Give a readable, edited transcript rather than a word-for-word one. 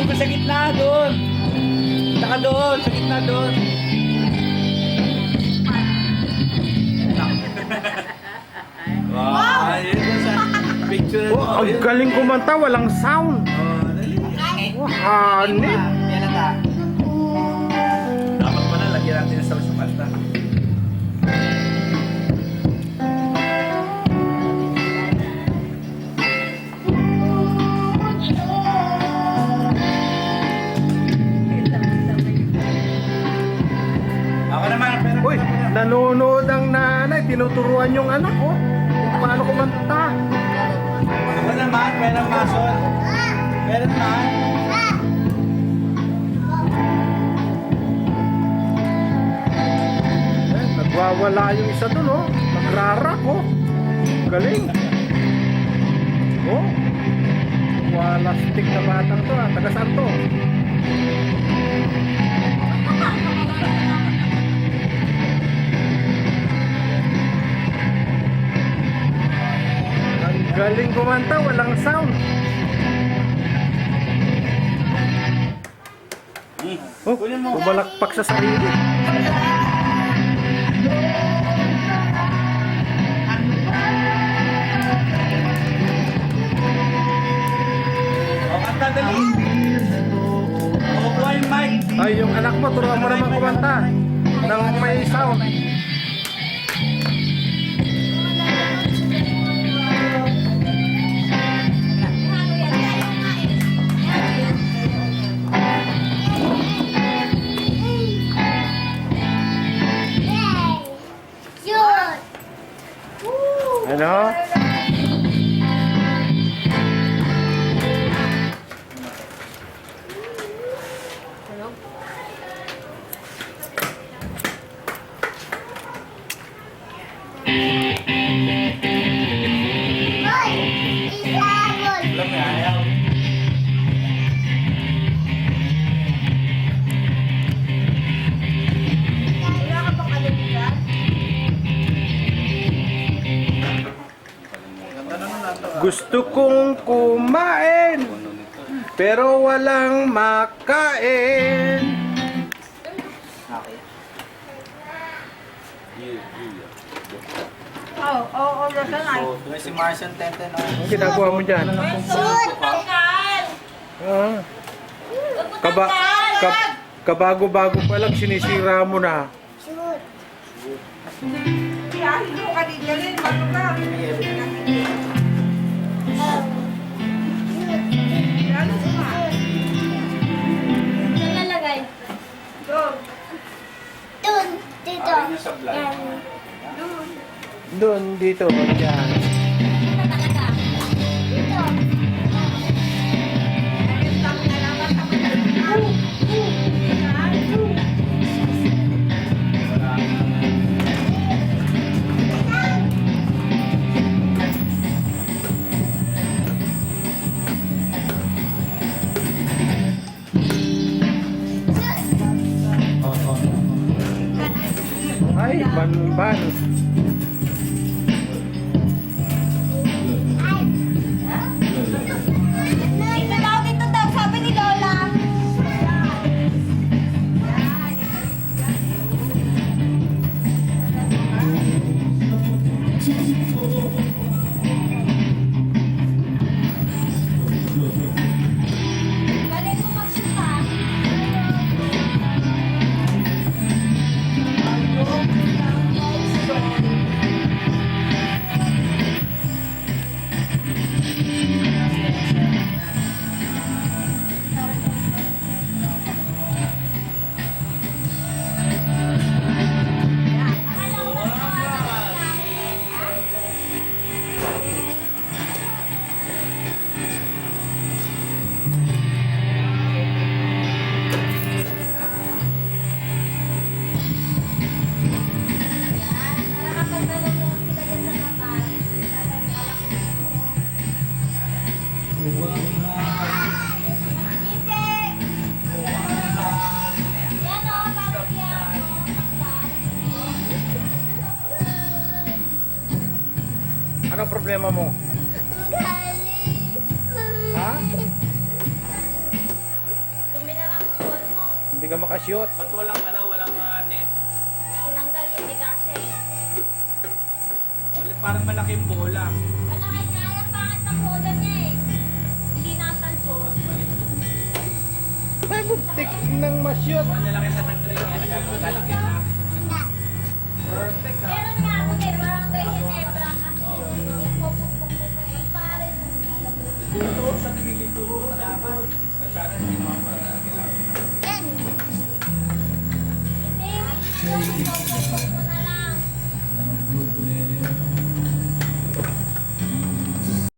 ka sa gitna doon. Saka doon, sa gitna doon. Wow! Ayun na sa picture Oh, ang galing kumanta, walang sound. Oh, hanip. Yan na ta. Dapat pala lagyan natin yung sound sa kanta. Ako naman, pero Uy, nanonood ang nanay, tinuturuan yung anak ko kung paano kumanta. ako naman, meron masol. Meron naman. Nagwawala yung isa dun, oh. Nagrarak, oh. Galing. Oh. Wala stick na batang to, ah. Taga saan to? Ang galing kumanta, walang sound. Oh, Kunin mo. bumalakpak sa sarili. O, kanta dali. O, kuha yung mic. Ay, yung anak mo, turuan mo naman kumanta ng may sound. Ano? Alam mo, ayaw. Gusto kong kumain, pero walang makain. May si Martian Tenten. Anong ginagawa mo dyan? Ah, kabago-bago pa lang, sinisira mo na. Doon, dito, dyan. Ay, ban-ban. Ano problema mo? Ha? Hindi ka makashoot. Ba't walang walang net? Tinanggal ko di kasi. Parang malaking bola. Malaki nga yan, pangit ang bola niya eh. Hindi natanso. Ay, buntik ng ma-shoot. Malalaki sa tangring yan. Nagkakalaki na. Perfect ha. Meron nga ako kay Barangay Ginebra kasi yung pupukpuk ko eh. Pare mo. Dito sa gilid doon. Salamat. Sana hindi